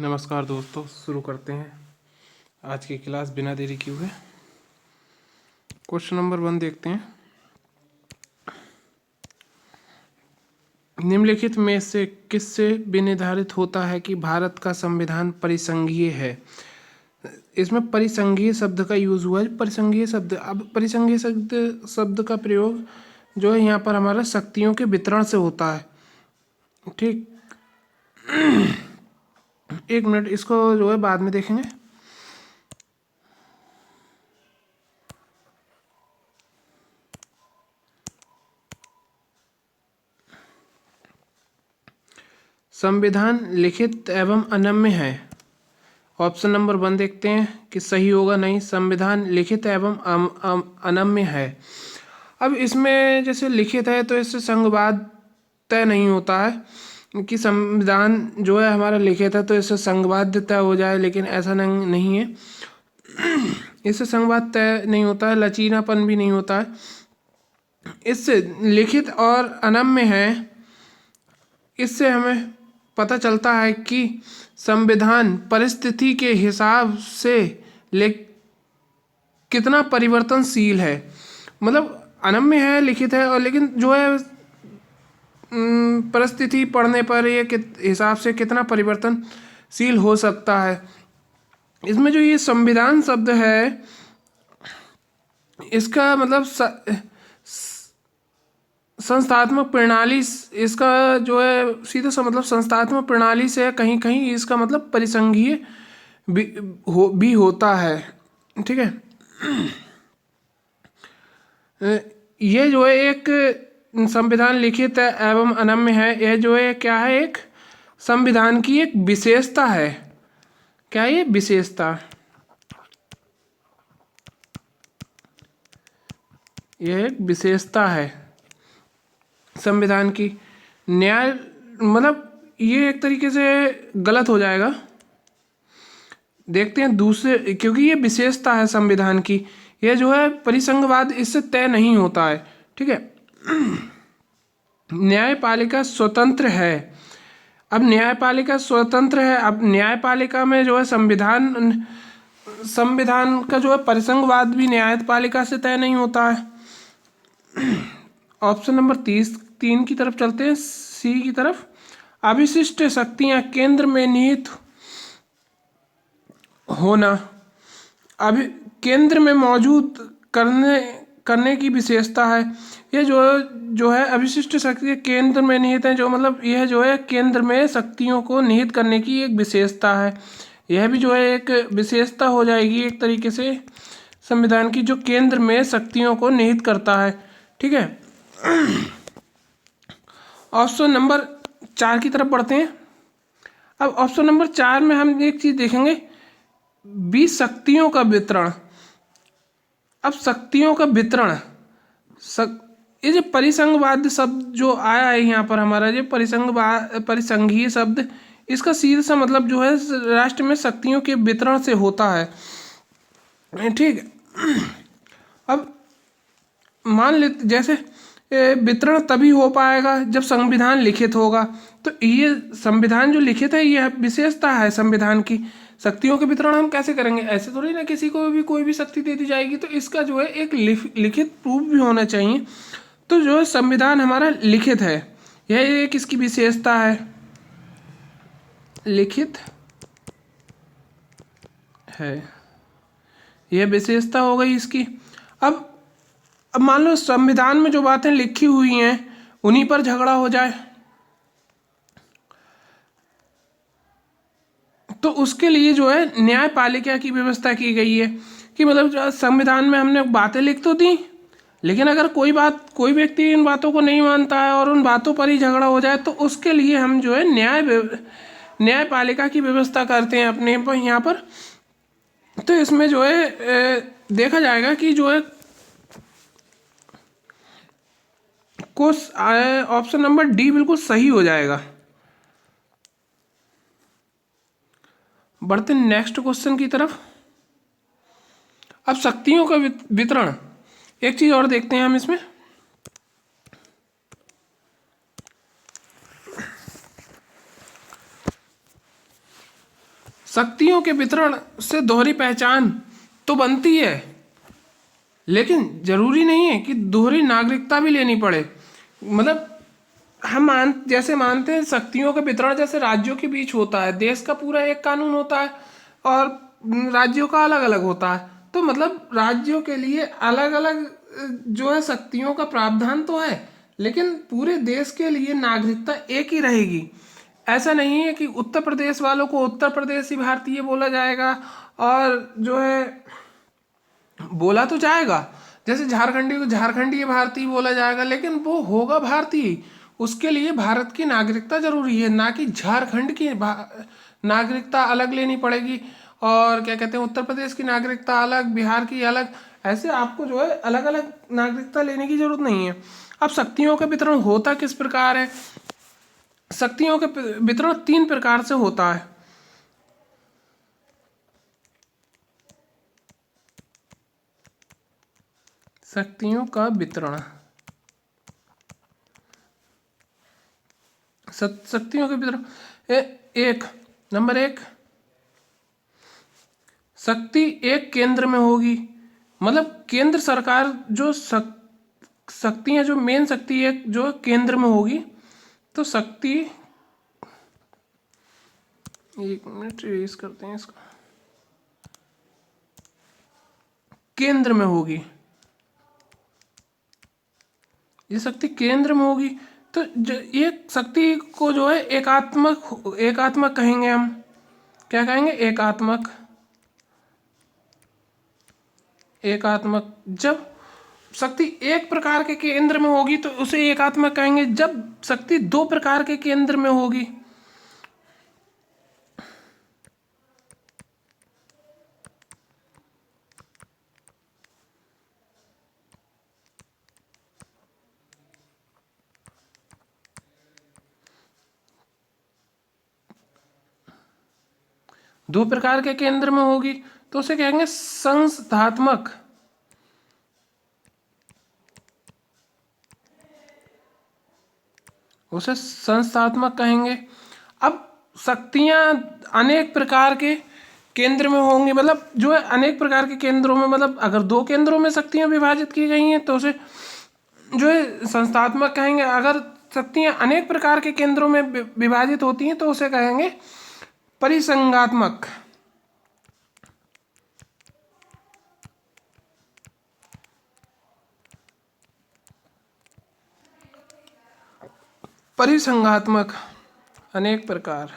नमस्कार दोस्तों, शुरू करते हैं आज की क्लास बिना देरी किए हुए। क्वेश्चन नंबर 1 देखते हैं। निम्नलिखित में से किससे विनिर्धारित होता है कि भारत का संविधान परिसंघीय है? इसमें परिसंघीय शब्द का यूज हुआ है। परिसंघीय शब्द, अब परिसंघीय शब्द का प्रयोग जो है यहाँ पर हमारा शक्तियों के वितरण से होता है। ठीक, एक मिनट, इसको जो है बाद में देखेंगे। संविधान लिखित एवं अनम्य है। ऑप्शन नंबर 1 देखते हैं कि सही होगा। नहीं, संविधान लिखित एवं अनम्य है। अब इसमें जैसे लिखित है तो इससे संघवाद तय नहीं होता है कि संविधान जो है हमारा लिखित है तो इससे संघवाद तय हो जाए, लेकिन ऐसा नहीं है। इससे संघवाद तय नहीं होता है, लचीलापन भी नहीं होता है। इससे लिखित और अनम्य है, इससे हमें पता चलता है कि संविधान परिस्थिति के हिसाब से कितना परिवर्तनशील है। मतलब अनम्य है, लिखित है, और लेकिन जो है परिस्थिति पढ़ने पर ये हिसाब से कितना परिवर्तनशील हो सकता है। इसमें जो ये संविधान शब्द है, इसका मतलब संस्थात्मक प्रणाली, इसका जो है सीधा सा मतलब संस्थात्मक प्रणाली से कहीं कहीं इसका मतलब परिसंघीय भी होता है। ठीक है, ये जो है एक संविधान लिखित एवं अनम्य है, यह जो है क्या है, एक संविधान की एक विशेषता है। क्या ये विशेषता? यह एक विशेषता है संविधान की। न्याय मतलब ये एक तरीके से गलत हो जाएगा। देखते हैं दूसरे, क्योंकि ये विशेषता है संविधान की, यह जो है परिसंघवाद इससे तय नहीं होता है। ठीक है, न्यायपालिका स्वतंत्र है। अब न्यायपालिका स्वतंत्र है, अब न्यायपालिका में जो है संविधान का जो है परिसंघवाद भी न्यायपालिका से तय नहीं होता है। ऑप्शन नंबर 3 की तरफ चलते हैं, सी की तरफ। अविशिष्ट शक्तियां केंद्र में निहित होना, अभी केंद्र में मौजूद करने की विशेषता है। ये जो है अविशिष्ट शक्ति केंद्र में निहित है, जो मतलब यह जो है केंद्र में शक्तियों को निहित करने की एक विशेषता है। यह भी जो है एक विशेषता हो जाएगी एक तरीके से संविधान की, जो केंद्र में शक्तियों को निहित करता है। ठीक है, ऑप्शन नंबर 4 की तरफ बढ़ते हैं। अब ऑप्शन नंबर 4 में हम एक चीज देखेंगे, 20 शक्तियों का वितरण। अब शक्तियों का वितरण, ये जो परिसंघवाद शब्द जो आया है यहाँ पर हमारा, जो परिसंघीय शब्द, इसका सीधा सा मतलब जो है राष्ट्र में शक्तियों के वितरण से होता है। ठीक है, अब मान लेते जैसे वितरण तभी हो पाएगा जब संविधान लिखित होगा। तो ये संविधान जो लिखित है, यह विशेषता है संविधान की। शक्तियों के वितरण हम कैसे करेंगे? ऐसे थोड़ी ना किसी को भी कोई भी शक्ति दे दी जाएगी। तो इसका जो है एक लिखित प्रूफ भी होना चाहिए। तो जो है संविधान हमारा लिखित है, यह एक इसकी विशेषता है, लिखित है, यह विशेषता हो गई इसकी। अब मान लो संविधान में जो बातें लिखी हुई हैं उन्हीं पर झगड़ा हो जाए, तो उसके लिए जो है न्यायपालिका की व्यवस्था की गई है कि मतलब संविधान में हमने बातें लिख तो दी, लेकिन अगर कोई व्यक्ति इन बातों को नहीं मानता है और उन बातों पर ही झगड़ा हो जाए, तो उसके लिए हम जो है न्यायपालिका की व्यवस्था करते हैं अपने यहाँ पर। तो इसमें जो है देखा जाएगा कि जो है ऑप्शन नंबर डी बिल्कुल सही हो जाएगा। बढ़ते नेक्स्ट क्वेश्चन की तरफ। अब शक्तियों का वितरण, एक चीज और देखते हैं हम इसमें। शक्तियों के वितरण से दोहरी पहचान तो बनती है, लेकिन जरूरी नहीं है कि दोहरी नागरिकता भी लेनी पड़े। मतलब हम जैसे मानते हैं शक्तियों का वितरण जैसे राज्यों के बीच होता है, देश का पूरा एक कानून होता है और राज्यों का अलग अलग होता है, तो मतलब राज्यों के लिए अलग अलग जो है शक्तियों का प्रावधान तो है, लेकिन पूरे देश के लिए नागरिकता एक ही रहेगी। ऐसा नहीं है कि उत्तर प्रदेश वालों को उत्तर प्रदेशी भारतीय बोला जाएगा और जो है बोला तो जाएगा, जैसे झारखंडी को झारखंडी भारतीय बोला जाएगा, लेकिन वो होगा भारतीय। उसके लिए भारत की नागरिकता जरूरी है, ना कि झारखंड की नागरिकता अलग लेनी पड़ेगी और क्या कहते हैं उत्तर प्रदेश की नागरिकता अलग, बिहार की अलग। ऐसे आपको जो है अलग अलग नागरिकता लेने की जरूरत नहीं है। अब शक्तियों का वितरण होता किस प्रकार है? शक्तियों का वितरण 3 प्रकार से होता है। शक्तियों का वितरण, शक्तियों के वितरण एक नंबर 1, शक्ति एक केंद्र में होगी, मतलब केंद्र सरकार जो शक्तियां जो मेन शक्ति एक जो केंद्र में होगी, तो शक्ति, एक मिनट रेस करते हैं इसको, केंद्र में होगी, ये शक्ति केंद्र में होगी। तो ये शक्ति को जो है एकात्मक कहेंगे हम। क्या कहेंगे? एकात्मक। जब शक्ति एक प्रकार के केंद्र में होगी तो उसे एकात्मक कहेंगे। जब शक्ति 2 प्रकार के केंद्र में होगी, दो प्रकार के केंद्र में होगी तो उसे कहेंगे संस्थात्मक। उसे संस्थात्मक कहेंगे। अब शक्तियां अनेक प्रकार के केंद्र में होंगी, मतलब जो है अनेक प्रकार के केंद्रों में, मतलब अगर 2 केंद्रों में शक्तियां विभाजित की गई हैं तो उसे जो है संस्थात्मक कहेंगे। अगर शक्तियां अनेक प्रकार के केंद्रों में विभाजित होती हैं तो उसे कहेंगे परिसंघात्मक। परिसंघात्मक, अनेक प्रकार।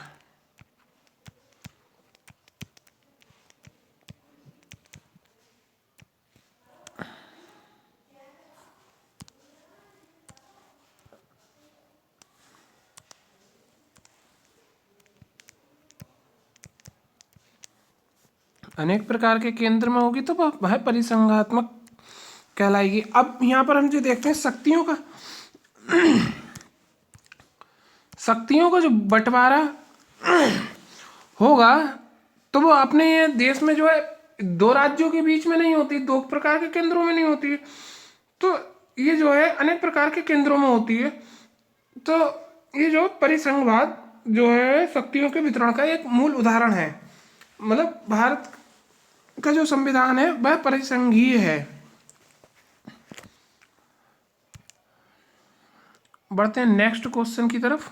अनेक प्रकार के केंद्र में होगी तो वह परिसंघात्मक कहलाएगी। अब यहाँ पर हम जो देखते हैं शक्तियों का जो बंटवारा होगा तो वो अपने ये देश में जो है 2 राज्यों के बीच में नहीं होती, 2 प्रकार के केंद्रों में नहीं होती है, तो ये जो है अनेक प्रकार के केंद्रों में होती है। तो ये जो परिसंघवाद जो है शक्तियों के वितरण का एक मूल उदाहरण है। मतलब भारत का जो संविधान है वह परिसंघीय है। बढ़ते हैं नेक्स्ट क्वेश्चन की तरफ।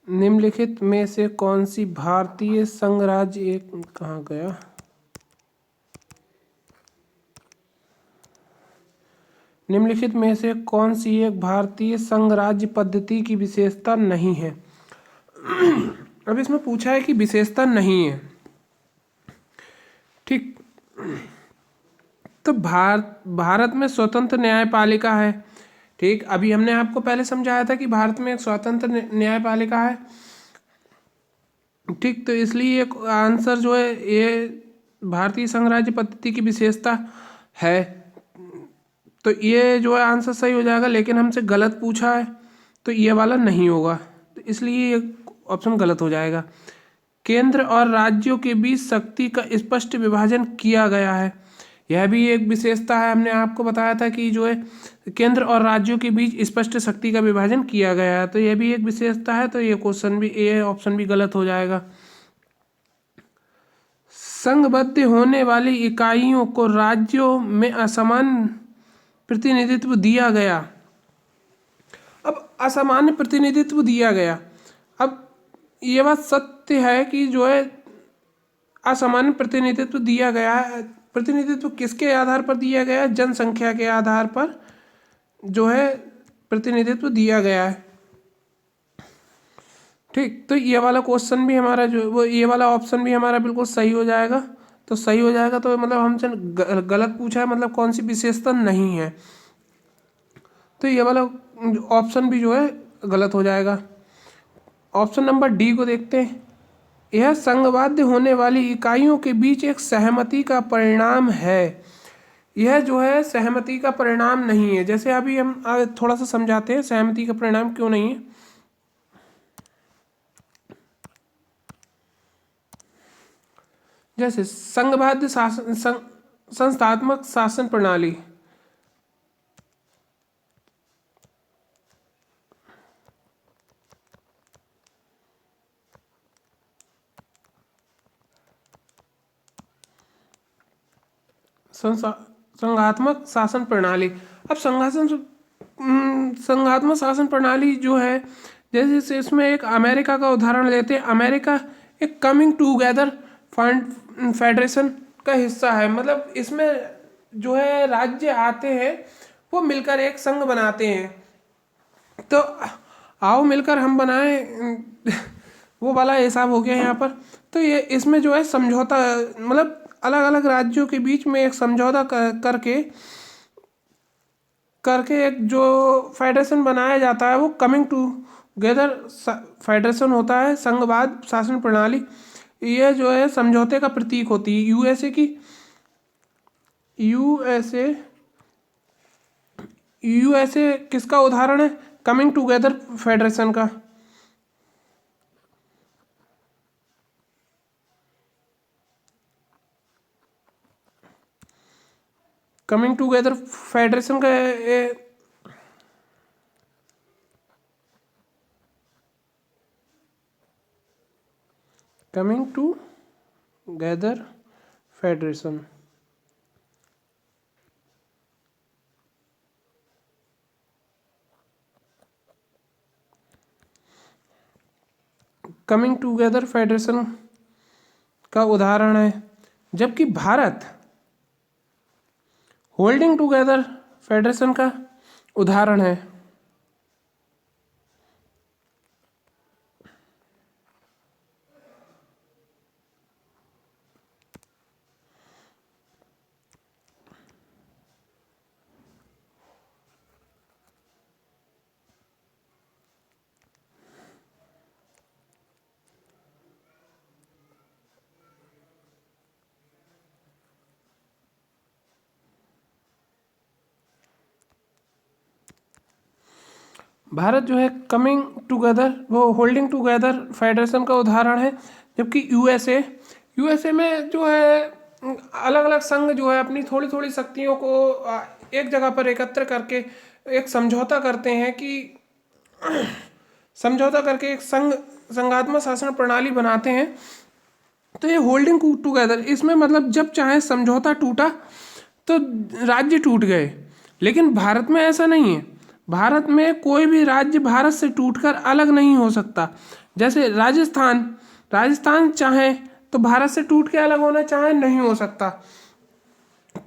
निम्नलिखित में से कौन सी भारतीय संघ राज्य एक कहाँ गया? निम्नलिखित में से कौन सी एक भारतीय संघ राज्य पद्धति की विशेषता नहीं है? अब इसमें पूछा है कि विशेषता नहीं है, ठीक। तो भारत में स्वतंत्र न्यायपालिका है, ठीक। अभी हमने आपको पहले समझाया था कि भारत में एक स्वतंत्र न्यायपालिका है, ठीक। तो इसलिए एक आंसर जो है ये भारतीय संघ राज्य पद्धति की विशेषता है, तो ये जो है आंसर सही हो जाएगा। लेकिन हमसे गलत पूछा है तो ये वाला नहीं होगा, तो इसलिए ये ऑप्शन गलत हो जाएगा। केंद्र और राज्यों के बीच शक्ति का स्पष्ट विभाजन किया गया है। यह भी एक विशेषता है। हमने आपको बताया था कि जो है केंद्र और राज्यों के बीच स्पष्ट शक्ति का विभाजन किया गया है, तो यह भी एक विशेषता है। तो ये क्वेश्चन भी, ये ऑप्शन भी गलत हो जाएगा। संघबद्ध होने वाली इकाइयों को राज्यों में असमान प्रतिनिधित्व दिया गया। अब असामान्य प्रतिनिधित्व दिया गया, अब ये बात सत्य है कि जो है असामान्य प्रतिनिधित्व दिया गया है। प्रतिनिधित्व किसके आधार पर दिया गया है? जनसंख्या के आधार पर जो है प्रतिनिधित्व दिया गया है। ठीक, तो ये वाला क्वेश्चन भी हमारा जो वो ये वाला ऑप्शन भी हमारा बिल्कुल सही हो जाएगा। तो सही हो जाएगा, तो मतलब हमसे गलत पूछा है, मतलब कौन सी विशेषता नहीं है, तो ये वाला ऑप्शन भी जो है गलत हो जाएगा। ऑप्शन नंबर डी को देखते हैं। यह संघबाध्य होने वाली इकाइयों के बीच एक सहमति का परिणाम है। यह जो है सहमति का परिणाम नहीं है। जैसे अभी हम थोड़ा सा समझाते हैं सहमति का परिणाम क्यों नहीं है। जैसे संघबाध्य शासन संस्थात्मक शासन प्रणाली, संघात्मक शासन प्रणाली। अब संघात्मक शासन प्रणाली जो है, जैसे इसमें एक अमेरिका का उदाहरण लेते हैं। अमेरिका एक कमिंग टूगेदर फेडरेशन का हिस्सा है। मतलब इसमें जो है राज्य आते हैं, वो मिलकर एक संघ बनाते हैं। तो आओ मिलकर हम बनाएं वो वाला हिसाब हो गया यहाँ पर। तो ये इसमें जो है समझौता, मतलब अलग अलग राज्यों के बीच में एक समझौता करके करके एक जो फेडरेशन बनाया जाता है, वो कमिंग टूगेदर फेडरेशन होता है, संघवाद शासन प्रणाली। ये जो है समझौते का प्रतीक होती है। यूएसए यूएसए किसका उदाहरण है? कमिंग टूगेदर फेडरेशन का। कमिंग टूगेदर फेडरेशन का coming together federation. Coming together federation का उदाहरण है, जबकि भारत होल्डिंग टुगेदर फेडरेशन का उदाहरण है। भारत जो है कमिंग टुगेदर, वो होल्डिंग टुगेदर फेडरेशन का उदाहरण है। जबकि यूएसए में जो है अलग अलग संघ जो है अपनी थोड़ी थोड़ी शक्तियों को एक जगह पर एकत्र करके एक समझौता करते हैं कि समझौता करके एक संघात्मक शासन प्रणाली बनाते हैं। तो ये होल्डिंग टुगेदर, इसमें मतलब जब चाहे समझौता टूटा तो राज्य टूट गए। लेकिन भारत में ऐसा नहीं है। भारत में कोई भी राज्य भारत से टूटकर अलग नहीं हो सकता। जैसे राजस्थान चाहे तो भारत से टूट के अलग होना चाहे नहीं हो सकता।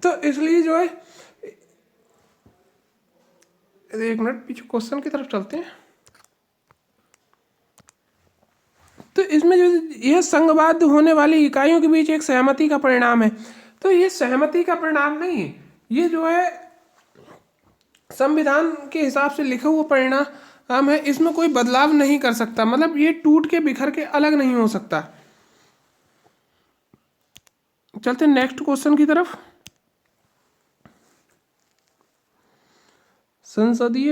तो इसलिए जो है, एक मिनट पीछे क्वेश्चन की तरफ चलते हैं। तो इसमें जो यह संघबाध्य होने वाली इकाइयों के बीच एक सहमति का परिणाम है, तो ये सहमति का परिणाम नहीं है, ये जो है संविधान के हिसाब से लिखा हुआ परिणाम है। इसमें कोई बदलाव नहीं कर सकता, मतलब ये टूट के बिखर के अलग नहीं हो सकता। चलते नेक्स्ट क्वेश्चन की तरफ। संसदीय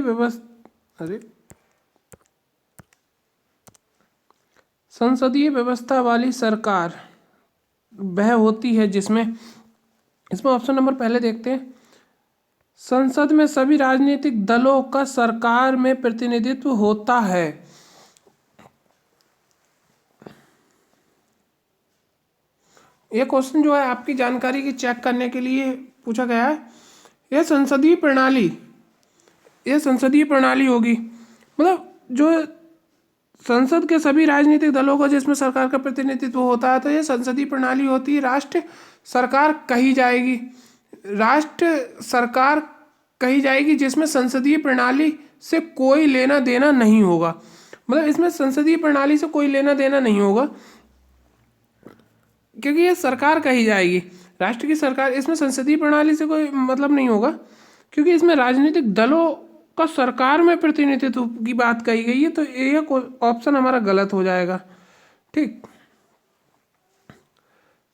व्यवस्था वाली सरकार वह होती है जिसमें इसमें ऑप्शन नंबर पहले देखते हैं, संसद में सभी राजनीतिक दलों का सरकार में प्रतिनिधित्व होता है। यह क्वेश्चन जो है आपकी जानकारी की चेक करने के लिए पूछा गया है। यह संसदीय प्रणाली होगी, मतलब जो संसद के सभी राजनीतिक दलों का जिसमें सरकार का प्रतिनिधित्व होता है, तो यह संसदीय प्रणाली होती है। राष्ट्र सरकार कही जाएगी जिसमें संसदीय प्रणाली से कोई लेना देना नहीं होगा। मतलब इसमें संसदीय प्रणाली से कोई लेना देना नहीं होगा, क्योंकि ये सरकार कही जाएगी, राष्ट्र की सरकार, इसमें संसदीय प्रणाली से कोई मतलब नहीं होगा, क्योंकि इसमें राजनीतिक दलों का सरकार में प्रतिनिधित्व की बात कही गई है। तो ये ऑप्शन हमारा गलत हो जाएगा। ठीक,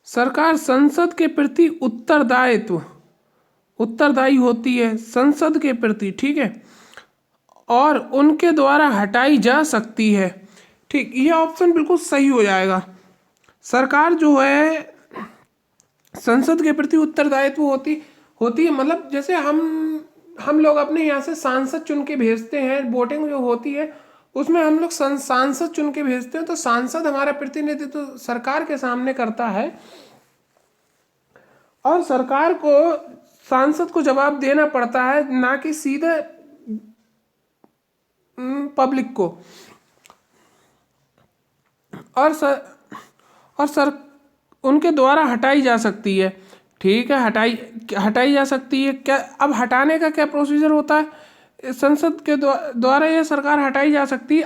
सरकार संसद के प्रति उत्तरदायी होती है, संसद के प्रति, ठीक है, और उनके द्वारा हटाई जा सकती है। ठीक, ये ऑप्शन बिल्कुल सही हो जाएगा। सरकार जो है संसद के प्रति उत्तरदायित्व होती है, मतलब जैसे हम लोग अपने यहाँ से सांसद चुन के भेजते हैं, वोटिंग जो होती है उसमें हम लोग सांसद चुन के भेजते हैं, तो सांसद हमारा प्रतिनिधित्व सरकार के सामने करता है और सरकार को, सांसद को जवाब देना पड़ता है, ना कि सीधे पब्लिक को। और उनके द्वारा हटाई जा सकती है। ठीक है, हटाई जा सकती है। क्या अब हटाने का क्या प्रोसीजर होता है? संसद के द्वारा यह सरकार हटाई जा सकती है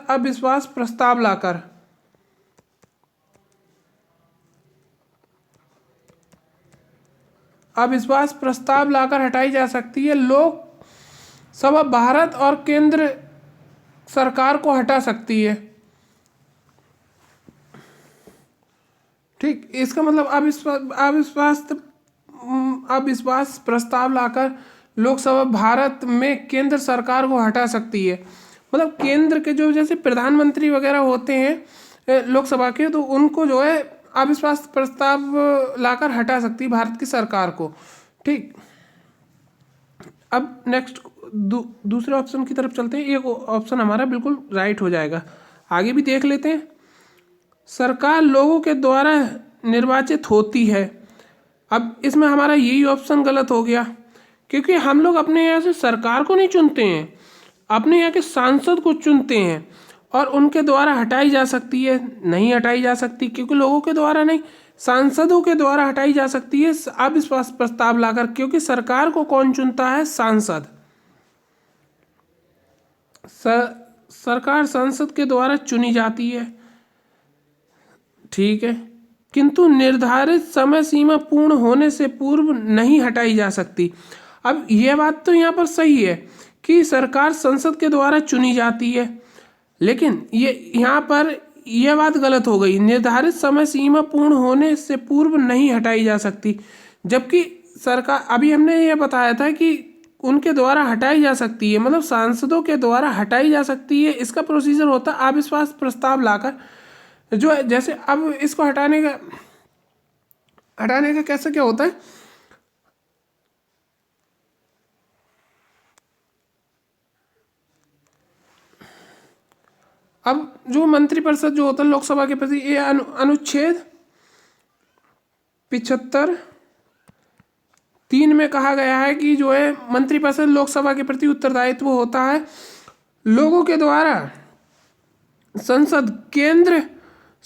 अविश्वास प्रस्ताव लाकर। अविश्वास प्रस्ताव लाकर हटाई जा सकती है। लोकसभा भारत और केंद्र सरकार को हटा सकती है। ठीक, इसका मतलब अविश्वास प्रस्ताव लाकर लोकसभा भारत में केंद्र सरकार को हटा सकती है। मतलब केंद्र के जो जैसे प्रधानमंत्री वगैरह होते हैं लोकसभा के, तो उनको जो है अविश्वास प्रस्ताव लाकर हटा सकती है भारत की सरकार को। ठीक, अब नेक्स्ट दूसरे ऑप्शन की तरफ चलते हैं। एक ऑप्शन हमारा बिल्कुल राइट हो जाएगा, आगे भी देख लेते हैं। सरकार लोगों के द्वारा निर्वाचित होती है। अब इसमें हमारा यही ऑप्शन गलत हो गया, क्योंकि हम लोग अपने यहाँ से सरकार को नहीं चुनते हैं, अपने यहाँ के सांसद को चुनते हैं। और उनके द्वारा हटाई जा सकती है, नहीं हटाई जा सकती, क्योंकि लोगों के द्वारा नहीं, सांसदों के द्वारा हटाई जा सकती है अविश्वास प्रस्ताव लाकर, क्योंकि सरकार को कौन चुनता है? सांसद। सरकार संसद के द्वारा चुनी जाती है, ठीक है, किंतु निर्धारित समय सीमा पूर्ण होने से पूर्व नहीं हटाई जा सकती। अब यह बात तो यहाँ पर सही है कि सरकार संसद के द्वारा चुनी जाती है, लेकिन ये यहाँ पर यह बात गलत हो गई, निर्धारित समय सीमा पूर्ण होने से पूर्व नहीं हटाई जा सकती। जबकि सरकार, अभी हमने यह बताया था कि उनके द्वारा हटाई जा सकती है, मतलब सांसदों के द्वारा हटाई जा सकती है। इसका प्रोसीजर होता है अविश्वास प्रस्ताव लाकर, जो जैसे अब इसको हटाने का कैसे क्या होता है? अब जो मंत्रिपरिषद जो होता है लोकसभा के प्रति, ये अनुच्छेद 75(3) में कहा गया है कि जो है मंत्रिपरिषद लोकसभा के प्रति उत्तरदायित्व होता है। लोगों के द्वारा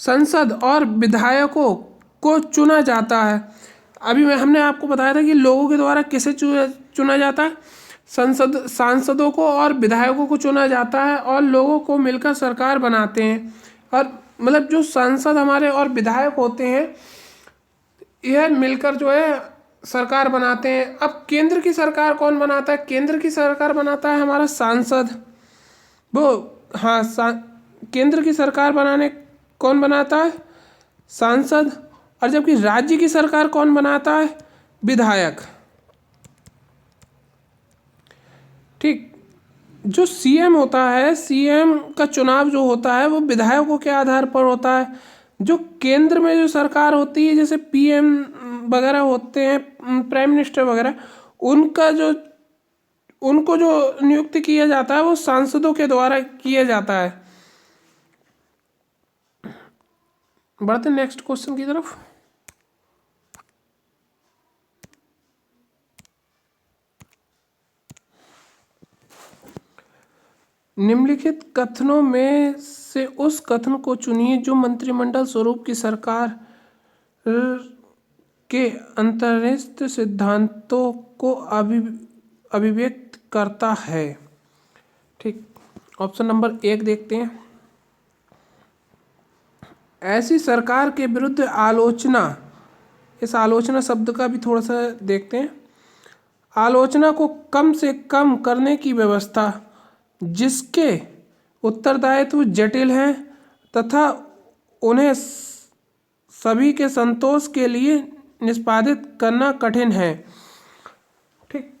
संसद और विधायकों को चुना जाता है। अभी हमने आपको बताया था कि लोगों के द्वारा किसे चुना जाता है? सांसदों को और विधायकों को चुना जाता है, और लोगों को मिलकर सरकार बनाते हैं। और मतलब जो सांसद हमारे और विधायक होते हैं, यह मिलकर जो है सरकार बनाते हैं। अब केंद्र की सरकार कौन बनाता है? केंद्र की सरकार बनाता है हमारा सांसद। केंद्र की सरकार कौन बनाता है? सांसद। और जबकि राज्य की सरकार कौन बनाता है? विधायक। ठीक, जो सीएम होता है, सीएम का चुनाव जो होता है वो विधायकों के आधार पर होता है। जो केंद्र में जो सरकार होती है, जैसे पीएम वगैरह होते हैं, प्राइम मिनिस्टर वगैरह, उनको जो नियुक्त किया जाता है वो सांसदों के द्वारा किया जाता है। बढ़ते हैं नेक्स्ट क्वेश्चन की तरफ। निम्नलिखित कथनों में से उस कथन को चुनिए जो मंत्रिमंडल स्वरूप की सरकार के अंतर्निहित सिद्धांतों को अभिव्यक्त करता है। ठीक, ऑप्शन नंबर 1 देखते हैं। ऐसी सरकार के विरुद्ध आलोचना, इस आलोचना शब्द का भी थोड़ा सा देखते हैं। आलोचना को कम से कम करने की व्यवस्था जिसके उत्तरदायित्व जटिल हैं तथा उन्हें सभी के संतोष के लिए निष्पादित करना कठिन है। ठीक,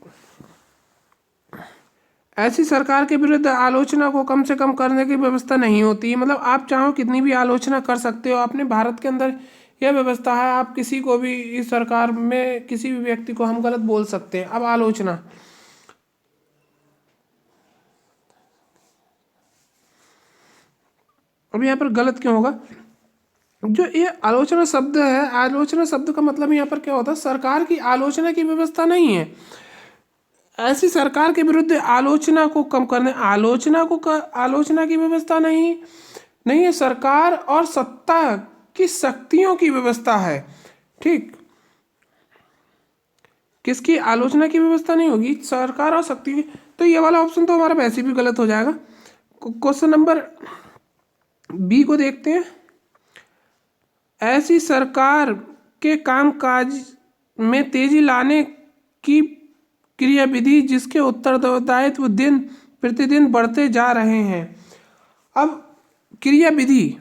ऐसी सरकार के विरुद्ध आलोचना को कम से कम करने की व्यवस्था नहीं होती। मतलब आप चाहो कितनी भी आलोचना कर सकते हो। अपने भारत के अंदर यह व्यवस्था है, आप किसी को भी, इस सरकार में किसी भी व्यक्ति को हम गलत बोल सकते हैं। अब आलोचना, अब यहाँ पर गलत क्यों होगा? जो ये आलोचना शब्द है, आलोचना शब्द का मतलब यहाँ पर क्या होता है? सरकार की आलोचना की व्यवस्था नहीं है। ऐसी सरकार के विरुद्ध आलोचना को कम करने, आलोचना की व्यवस्था नहीं है। सरकार और सत्ता की शक्तियों की व्यवस्था है। ठीक, किसकी आलोचना की व्यवस्था नहीं होगी? सरकार और शक्ति की। तो ये वाला ऑप्शन तो हमारा वैसे भी गलत हो जाएगा। क्वेश्चन नंबर बी को देखते हैं। ऐसी सरकार के कामकाज में तेजी लाने की क्रियाविधि जिसके उत्तरदायित्व दिन प्रतिदिन बढ़ते जा रहे हैं। अब क्रियाविधि,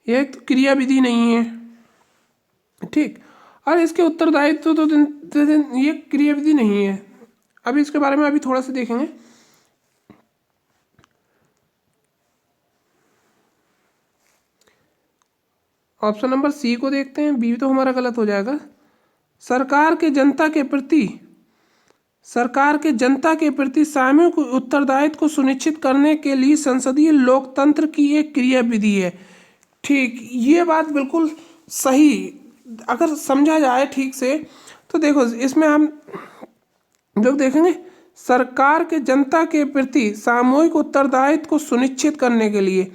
यह तो क्रियाविधि नहीं है, ठीक, और इसके उत्तरदायित्व तो दिन प्रतिदिन, ये क्रियाविधि नहीं है। अभी इसके बारे में अभी थोड़ा सा देखेंगे। ऑप्शन नंबर सी को देखते हैं। बी तो हमारा गलत हो जाएगा। सरकार के जनता के प्रति सामूहिक उत्तरदायित्व को सुनिश्चित करने के लिए संसदीय लोकतंत्र की एक क्रियाविधि है। ठीक, ये बात बिल्कुल सही अगर समझा जाए ठीक से तो देखो, इसमें हम जब देखेंगे सरकार के जनता के प्रति सामूहिक उत्तरदायित्व को सुनिश्चित करने के लिए,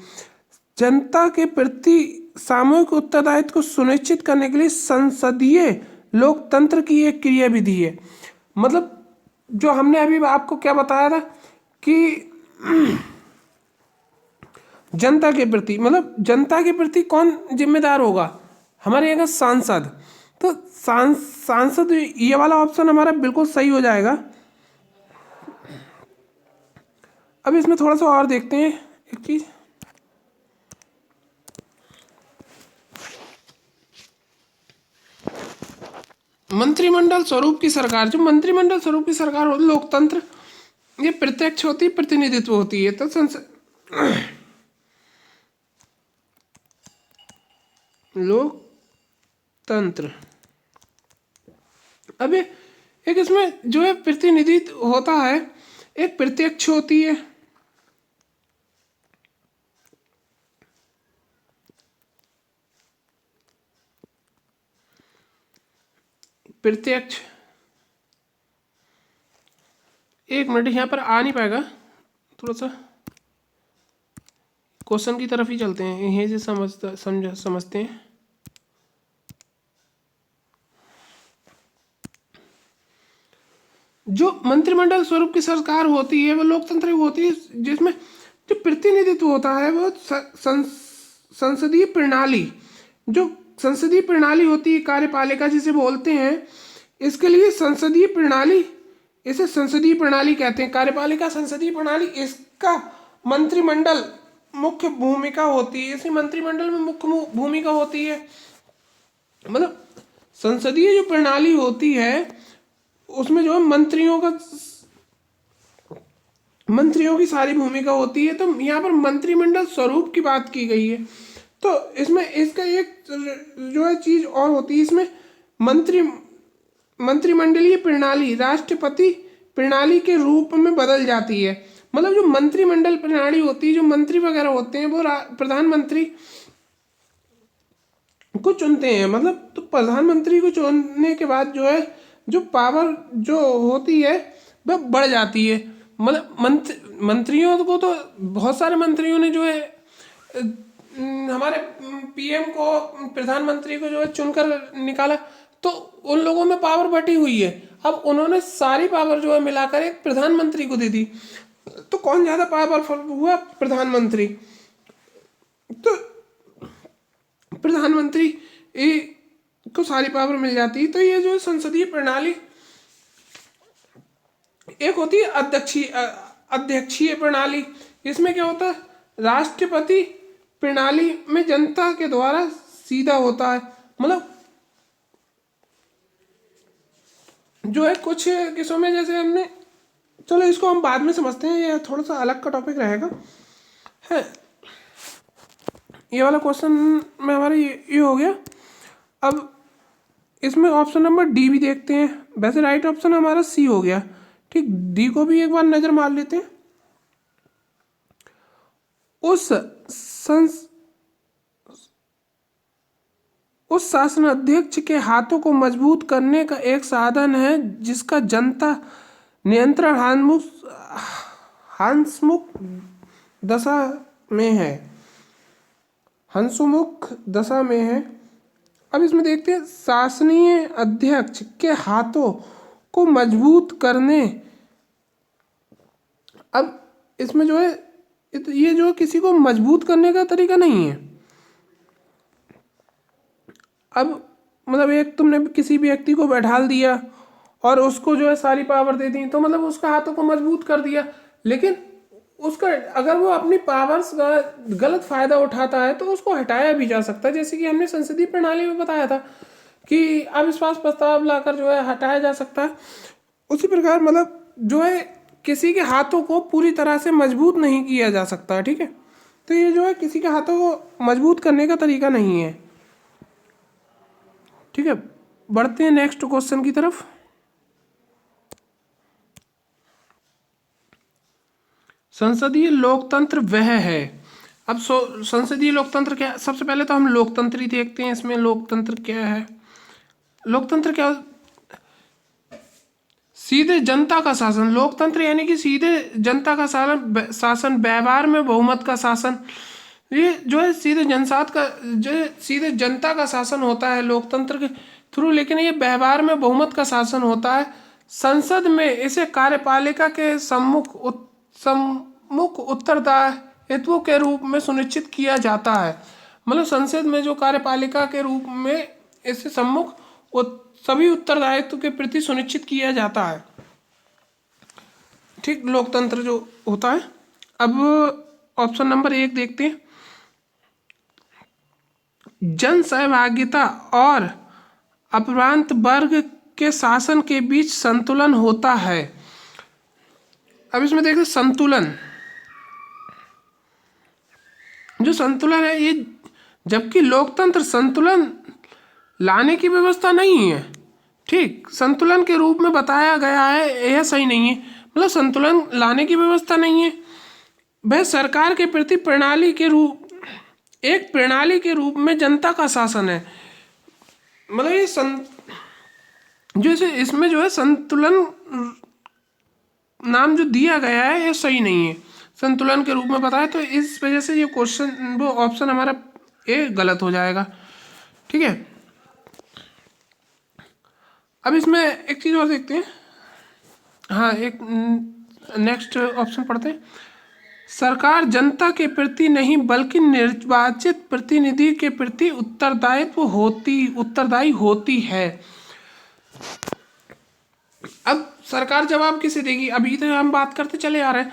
जनता के प्रति सामूहिक उत्तरदायित्व को सुनिश्चित करने के लिए संसदीय लोकतंत्र की एक क्रियाविधि है। मतलब जो हमने अभी आपको क्या बताया था कि जनता के प्रति, मतलब जनता के प्रति कौन जिम्मेदार होगा? हमारे यहाँ का सांसद। तो सांसद, ये वाला ऑप्शन हमारा बिल्कुल सही हो जाएगा। अब इसमें थोड़ा सा और देखते हैं एक चीज। मंत्रिमंडल स्वरूप की सरकार, जो मंत्रिमंडल स्वरूप की सरकार होती, लोकतंत्र, ये प्रत्यक्ष होती, प्रतिनिधित्व होती है। तो लोकतंत्र, अब एक इसमें जो है प्रतिनिधित्व होता है, एक प्रत्यक्ष होती है, प्रत्यक्ष। एक मिनट, यहाँ पर आ नहीं पाएगा, थोड़ा सा क्वेश्चन की तरफ ही चलते हैं, यहीं से समझते हैं। जो मंत्रिमंडल स्वरूप की सरकार होती है वो लोकतंत्र होती है, जिसमें जो प्रतिनिधित्व होता है वो संसदीय प्रणाली, जो संसदीय प्रणाली होती है, कार्यपालिका जिसे बोलते हैं, इसके लिए संसदीय प्रणाली, इसे संसदीय प्रणाली कहते हैं। कार्यपालिका संसदीय प्रणाली, इसका मंत्रिमंडल मुख्य भूमिका होती है, इसी मंत्रिमंडल में मुख्य भूमिका होती है। मतलब संसदीय जो प्रणाली होती है उसमें जो है मंत्रियों की सारी भूमिका होती है। तो यहाँ पर मंत्रिमंडल स्वरूप की बात की गई है। तो इसमें इसका एक जो है चीज और होती है, इसमें मंत्रिमंडलीय प्रणाली राष्ट्रपति प्रणाली के रूप में बदल जाती है। मतलब जो मंत्रिमंडल प्रणाली होती है, जो मंत्री वगैरह होते हैं वो प्रधानमंत्री को चुनते हैं। मतलब तो प्रधानमंत्री को चुनने के बाद जो है जो पावर जो होती है वह बढ़ जाती है। मतलब मंत्रियों को तो बहुत सारे मंत्रियों ने जो है हमारे पीएम को, प्रधानमंत्री को जो है चुनकर निकाला, तो उन लोगों में पावर बटी हुई है। अब उन्होंने सारी पावर जो है मिलाकर एक प्रधानमंत्री को दे दी, तो कौन ज्यादा पावरफुल हुआ? प्रधानमंत्री। तो प्रधानमंत्री को सारी पावर मिल जाती है। तो ये जो संसदीय प्रणाली एक होती है अध्यक्षीय प्रणाली। इसमें क्या होता है? राष्ट्रपति प्रणाली में जनता के द्वारा सीधा होता है। मतलब जो है कुछ किस्सों में जैसे हमने, चलो इसको हम बाद में समझते हैं, ये थोड़ा सा अलग का टॉपिक रहेगा है। ये वाला क्वेश्चन में हमारा ये हो गया। अब इसमें ऑप्शन नंबर डी भी देखते हैं। वैसे राइट ऑप्शन हमारा सी हो गया, ठीक। डी को भी एक बार नजर मार लेते हैं। उस शासन अध्यक्ष के हाथों को मजबूत करने का एक साधन है जिसका जनता नियंत्रण हंसमुख दशा में है। हंसमुख दशा में है। अब इसमें देखते हैं शासनीय अध्यक्ष के हाथों को मजबूत करने। अब इसमें जो है ये जो किसी को मजबूत करने का तरीका नहीं है। अब मतलब एक तुमने किसी भी व्यक्ति को बैठाल दिया और उसको जो है सारी पावर दे दी, तो मतलब उसका हाथों को मजबूत कर दिया। लेकिन उसका अगर वो अपनी पावर्स का गलत फायदा उठाता है तो उसको हटाया भी जा सकता है। जैसे कि हमने संसदीय प्रणाली में बताया था कि अविश्वास प्रस्ताव लाकर जो है हटाया जा सकता है। उसी प्रकार मतलब जो है किसी के हाथों को पूरी तरह से मजबूत नहीं किया जा सकता, ठीक है। तो ये जो है किसी के हाथों को मजबूत करने का तरीका नहीं है, ठीक है। बढ़ते हैं नेक्स्ट क्वेश्चन की तरफ। संसदीय लोकतंत्र वह है। अब संसदीय लोकतंत्र क्या? सबसे पहले तो हम लोकतंत्र ही देखते हैं। इसमें लोकतंत्र क्या है? लोकतंत्र क्या? सीधे जनता का शासन। लोकतंत्र यानी कि सीधे जनता का शासन, व्यवहार में बहुमत का शासन। ये जो है सीधे जनता का शासन होता है लोकतंत्र के थ्रू, लेकिन ये व्यवहार में बहुमत का शासन होता है। संसद में इसे कार्यपालिका के सम्मुख उत्तरदायित्व के रूप में सुनिश्चित किया जाता है। मतलब संसद में जो कार्यपालिका के रूप में इसे सभी उत्तरदायित्व के प्रति सुनिश्चित किया जाता है, ठीक। लोकतंत्र जो होता है। अब ऑप्शन नंबर 1 देखते हैं। जन सहभागिता और अपरांत वर्ग के शासन के बीच संतुलन होता है। अब इसमें देखते हैं संतुलन। जो संतुलन है ये, जबकि लोकतंत्र संतुलन लाने की व्यवस्था नहीं है, ठीक। संतुलन के रूप में बताया गया है, यह सही नहीं है। मतलब संतुलन लाने की व्यवस्था नहीं है, वह सरकार के प्रति एक प्रणाली के रूप में जनता का शासन है। मतलब ये इसमें जो है संतुलन नाम जो दिया गया है ये सही नहीं है, संतुलन के रूप में बताया। तो इस वजह से ये क्वेश्चन, वो ऑप्शन हमारा ए गलत हो जाएगा, ठीक है। अब इसमें एक चीज और देखते हैं। हाँ, एक नेक्स्ट ऑप्शन पढ़ते हैं। सरकार जनता के प्रति नहीं बल्कि निर्वाचित प्रतिनिधि के प्रति उत्तरदायी होती है। अब सरकार जवाब किसे देगी? अभी तो हम बात करते चले आ रहे हैं।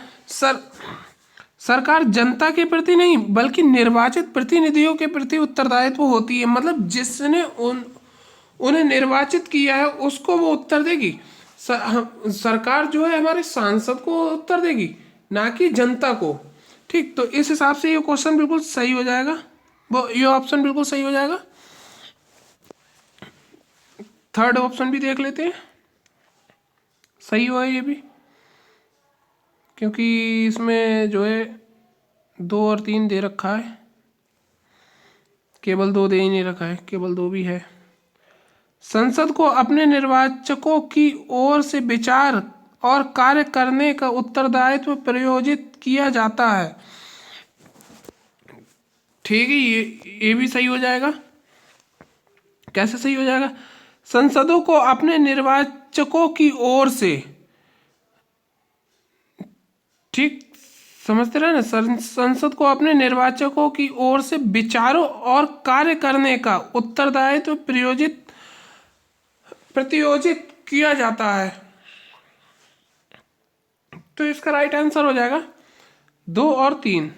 सरकार जनता के प्रति नहीं बल्कि निर्वाचित प्रतिनिधियों के प्रति उत्तरदायित्व होती है। मतलब जिसने उन्हें निर्वाचित किया है उसको वो उत्तर देगी। सरकार जो है हमारे सांसद को उत्तर देगी, ना कि जनता को, ठीक। तो इस हिसाब से ये क्वेश्चन बिल्कुल सही हो जाएगा, वो ये ऑप्शन बिल्कुल सही हो जाएगा। थर्ड ऑप्शन भी देख लेते हैं, सही हुआ है ये भी, क्योंकि इसमें जो है 2 और 3 दे रखा है, केवल 2 दे ही नहीं रखा है, केवल 2 भी है। संसद को अपने निर्वाचकों की ओर से विचार और कार्य करने का उत्तरदायित्व प्रयोजित किया जाता है। ठीक है, ये भी सही हो जाएगा। कैसे सही हो जाएगा? संसदों को अपने निर्वाचकों की ओर से, ठीक समझते रहे ना, संसद को अपने निर्वाचकों की ओर से विचारों और कार्य करने का उत्तरदायित्व प्रतियोजित किया जाता है। तो इसका राइट आंसर हो जाएगा 2 और 3।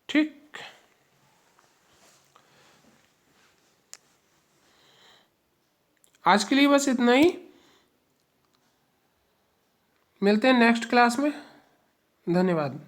ठीक, आज के लिए बस इतना ही। मिलते हैं नेक्स्ट क्लास में। धन्यवाद।